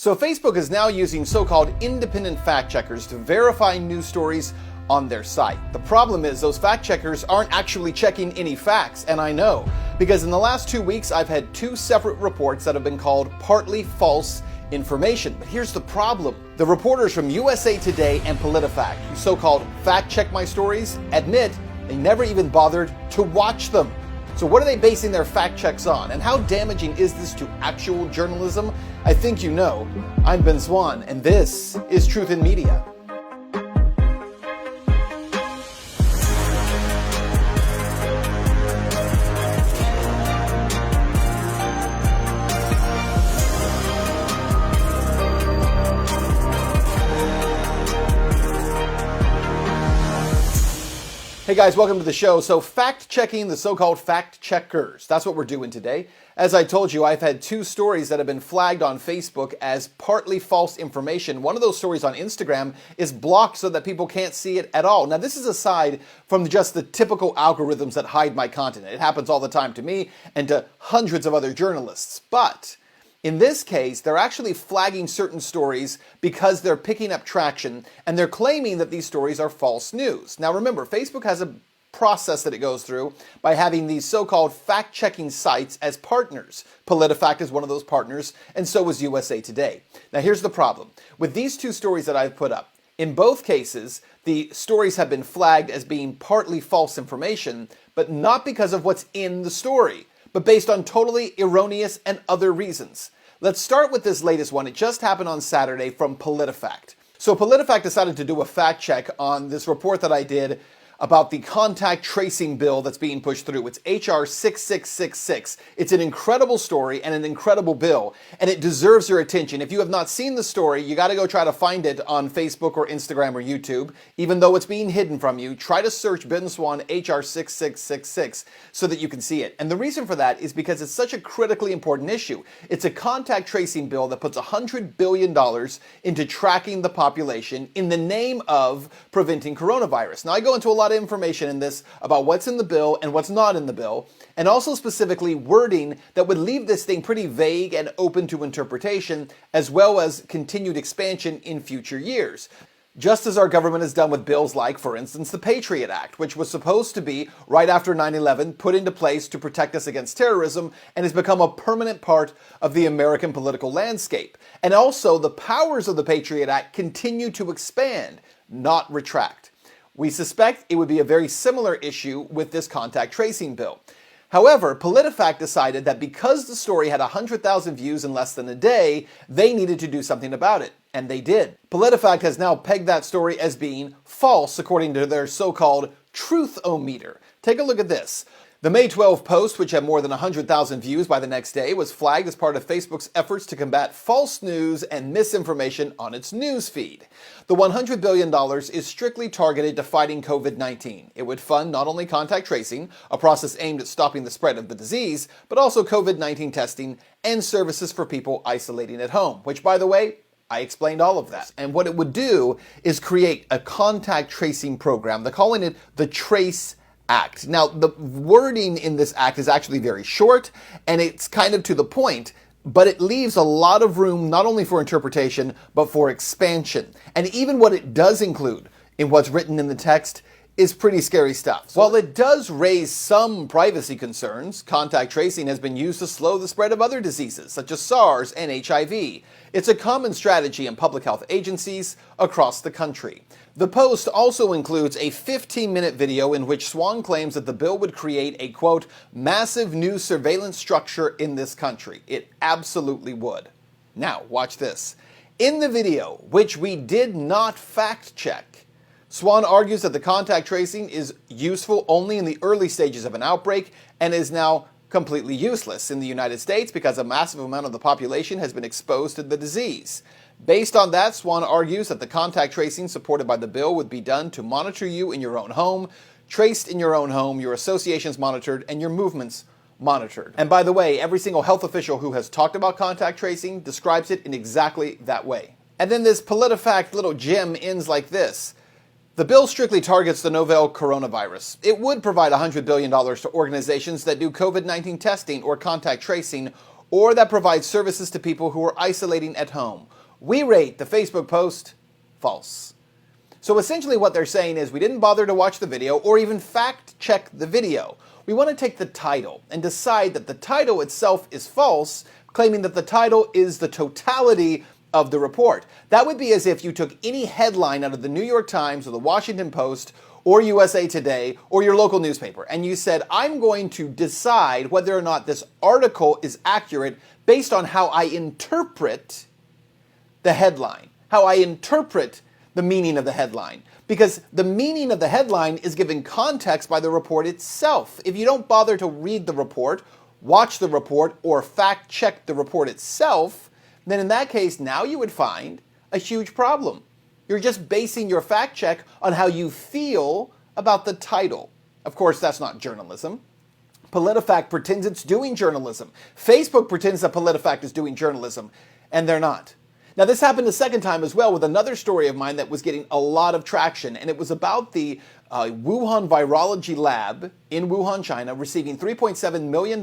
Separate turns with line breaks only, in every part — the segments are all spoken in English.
So Facebook is now using so-called independent fact-checkers to verify news stories on their site. The problem is those fact-checkers aren't actually checking any facts, and I know, because in the last 2 weeks I've had 2 separate reports that have been called partly false information. But here's the problem. The reporters from USA Today and Politifact, who so-called fact-check my stories, admit they never even bothered to watch them. So what are they basing their fact checks on? And how damaging is this to actual journalism? I think you know. I'm Ben Swan, and this is Truth in Media. Hey guys, welcome to the show. So fact-checking the so-called fact-checkers. That's what we're doing today. As I told you, I've had 2 stories that have been flagged on Facebook as partly false information. One of those stories on Instagram is blocked so that people can't see it at all. Now, this is aside from just the typical algorithms that hide my content. It happens all the time to me and to hundreds of other journalists. But in this case, they're actually flagging certain stories because they're picking up traction, and they're claiming that these stories are false news. Now remember, Facebook has a process that it goes through by having these so-called fact-checking sites as partners. PolitiFact is one of those partners, and so is USA Today. Now here's the problem. With these 2 stories that I've put up, in both cases, the stories have been flagged as being partly false information, but not because of what's in the story, but based on totally erroneous and other reasons. Let's start with this latest one. It just happened on Saturday from PolitiFact. So PolitiFact decided to do a fact check on this report that I did about the contact tracing bill that's being pushed through. It's HR 6666. It's an incredible story and an incredible bill, and it deserves your attention. If you have not seen the story, you got to go try to find it on Facebook or Instagram or YouTube. Even though it's being hidden from you, try to search Ben Swan HR 6666 so that you can see it. And the reason for that is because it's such a critically important issue. It's a contact tracing bill that puts $100 billion into tracking the population in the name of preventing coronavirus. Now, I go into a lot of information in this about what's in the bill and what's not in the bill, and also specifically wording that would leave this thing pretty vague and open to interpretation, as well as continued expansion in future years. Just as our government has done with bills like, for instance, the Patriot Act, which was supposed to be, right after 9/11, put into place to protect us against terrorism and has become a permanent part of the American political landscape. And also, the powers of the Patriot Act continue to expand, not retract. We suspect it would be a very similar issue with this contact tracing bill. However, PolitiFact decided that because the story had 100,000 views in less than a day, they needed to do something about it, and they did. PolitiFact has now pegged that story as being false according to their so-called truth-o-meter. Take a look at this. The May 12 post, which had more than 100,000 views by the next day, was flagged as part of Facebook's efforts to combat false news and misinformation on its news feed. The $100 billion is strictly targeted to fighting COVID-19. It would fund not only contact tracing, a process aimed at stopping the spread of the disease, but also COVID-19 testing and services for people isolating at home, which, by the way, I explained all of that. And what it would do is create a contact tracing program. They're calling it the Trace Act. Now, the wording in this act is actually very short, and it's kind of to the point, but it leaves a lot of room not only for interpretation, but for expansion. And even what it does include in what's written in the text is pretty scary stuff. While it does raise some privacy concerns, contact tracing has been used to slow the spread of other diseases, such as SARS and HIV. It's a common strategy in public health agencies across the country. The post also includes a 15-minute video in which Swan claims that the bill would create a, quote, massive new surveillance structure in this country. It absolutely would. Now, watch this. In the video, which we did not fact-check, Swan argues that the contact tracing is useful only in the early stages of an outbreak and is now completely useless in the United States because a massive amount of the population has been exposed to the disease. Based on that, Swan argues that the contact tracing supported by the bill would be done to monitor you in your own home, traced in your own home, your associations monitored, and your movements monitored. And by the way, every single health official who has talked about contact tracing describes it in exactly that way. And then this PolitiFact little gem ends like this. The bill strictly targets the novel coronavirus. It would provide $100 billion to organizations that do COVID-19 testing or contact tracing or that provides services to people who are isolating at home. We rate the Facebook post false. So essentially what they're saying is we didn't bother to watch the video or even fact check the video. We want to take the title and decide that the title itself is false, claiming that the title is the totality of the report. That would be as if you took any headline out of the New York Times or the Washington Post or USA Today or your local newspaper, and you said, I'm going to decide whether or not this article is accurate based on how I interpret the headline, how I interpret the meaning of the headline. Because the meaning of the headline is given context by the report itself. If you don't bother to read the report, watch the report, or fact check the report itself, then in that case, now you would find a huge problem. You're just basing your fact check on how you feel about the title. Of course, that's not journalism. PolitiFact pretends it's doing journalism. Facebook pretends that PolitiFact is doing journalism, and they're not. Now, this happened a second time as well with another story of mine that was getting a lot of traction, and it was about the Wuhan Virology Lab in Wuhan, China, receiving $3.7 million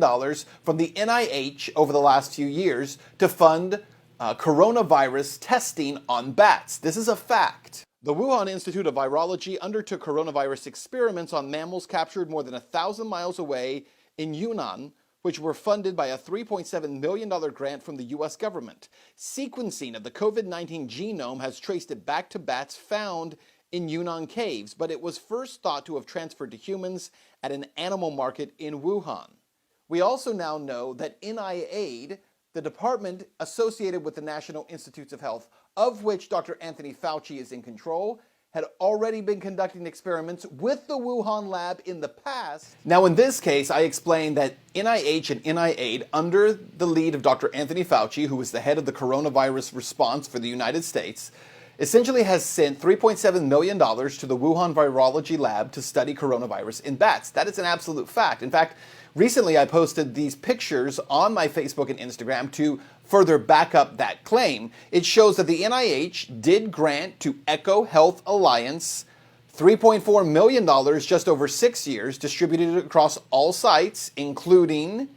from the NIH over the last few years to fund coronavirus testing on bats. This is a fact. The Wuhan Institute of Virology undertook coronavirus experiments on mammals captured more than 1,000 miles away in Yunnan, which were funded by a $3.7 million grant from the U.S. government. Sequencing of the COVID-19 genome has traced it back to bats found in Yunnan caves, but it was first thought to have transferred to humans at an animal market in Wuhan. We also now know that NIAID, the department associated with the National Institutes of Health, of which Dr. Anthony Fauci is in control, had already been conducting experiments with the Wuhan lab in the past. Now, in this case, I explained that NIH and NIAID, under the lead of Dr. Anthony Fauci, who is the head of the coronavirus response for the United States, essentially has sent $3.7 million to the Wuhan Virology Lab to study coronavirus in bats. That is an absolute fact. In fact, recently I posted these pictures on my Facebook and Instagram to further back up that claim. It shows that the NIH did grant to Echo Health Alliance $3.4 million just over 6 years, distributed across all sites, including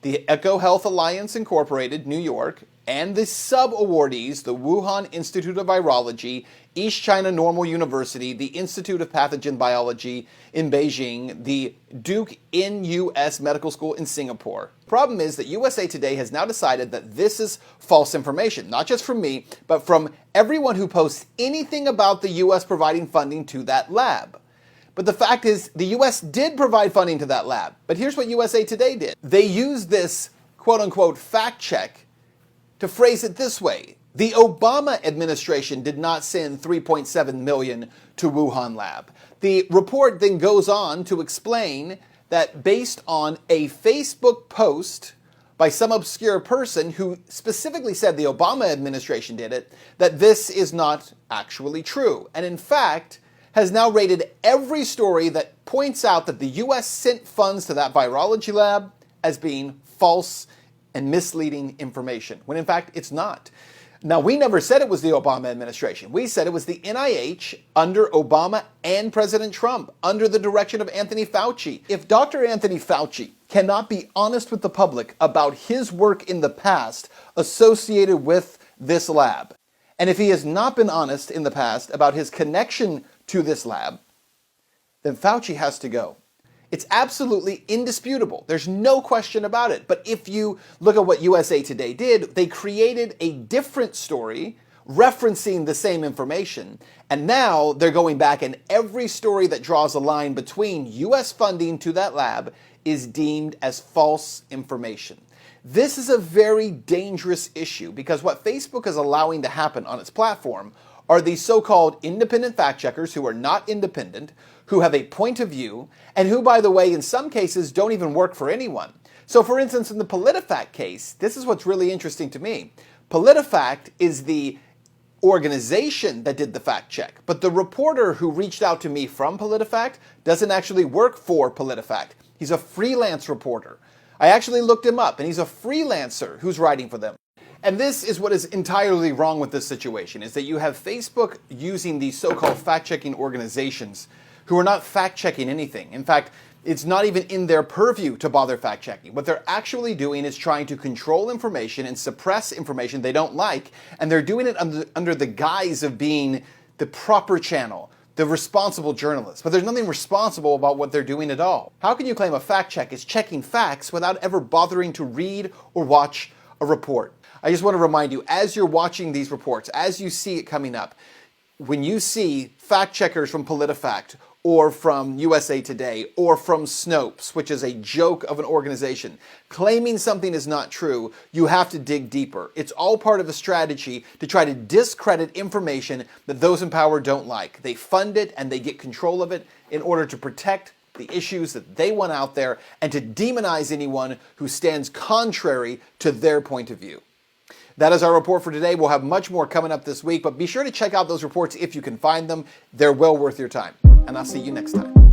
the Echo Health Alliance Incorporated, New York, and the sub-awardees, the Wuhan Institute of Virology, East China Normal University, the Institute of Pathogen Biology in Beijing, the Duke NUS Medical School in Singapore. The problem is that USA Today has now decided that this is false information, not just from me, but from everyone who posts anything about the US providing funding to that lab. But the fact is, the US did provide funding to that lab. But here's what USA Today did. They used this quote-unquote fact check to phrase it this way. The Obama administration did not send $3.7 million to Wuhan lab. The report then goes on to explain that based on a Facebook post by some obscure person who specifically said the Obama administration did it, that this is not actually true. And in fact, has now rated every story that points out that the US sent funds to that virology lab as being false and misleading information, when in fact it's not. Now, we never said it was the Obama administration. We said it was the NIH under Obama and President Trump, under the direction of Anthony Fauci. If Dr. Anthony Fauci cannot be honest with the public about his work in the past associated with this lab, and if he has not been honest in the past about his connection to this lab, then Fauci has to go. It's absolutely indisputable. There's no question about it. But if you look at what USA Today did, they created a different story referencing the same information. And now they're going back, and every story that draws a line between US funding to that lab is deemed as false information. This is a very dangerous issue because what Facebook is allowing to happen on its platform are these so-called independent fact-checkers who are not independent, who have a point of view, and who, by the way, in some cases don't even work for anyone. So, for instance, in the PolitiFact case, this is what's really interesting to me. PolitiFact is the organization that did the fact check, but the reporter who reached out to me from PolitiFact doesn't actually work for PolitiFact. He's a freelance reporter. I actually looked him up, and he's a freelancer who's writing for them. And this is what is entirely wrong with this situation, is that you have Facebook using these so-called fact-checking organizations who are not fact-checking anything. In fact, It's not even in their purview to bother fact checking. What they're actually doing is trying to control information and suppress information they don't like, and they're doing it under the guise of being the proper channel, the responsible journalist. But there's nothing responsible about what they're doing at all. How can you claim a fact check is checking facts without ever bothering to read or watch a report? I just want to remind you, as you're watching these reports, as you see it coming up, when you see fact checkers from PolitiFact or from USA Today or from Snopes, which is a joke of an organization, claiming something is not true, you have to dig deeper. It's all part of a strategy to try to discredit information that those in power don't like. They fund it and they get control of it in order to protect the issues that they want out there and to demonize anyone who stands contrary to their point of view. That is our report for today. We'll have much more coming up this week, but be sure to check out those reports if you can find them. They're well worth your time. And I'll see you next time.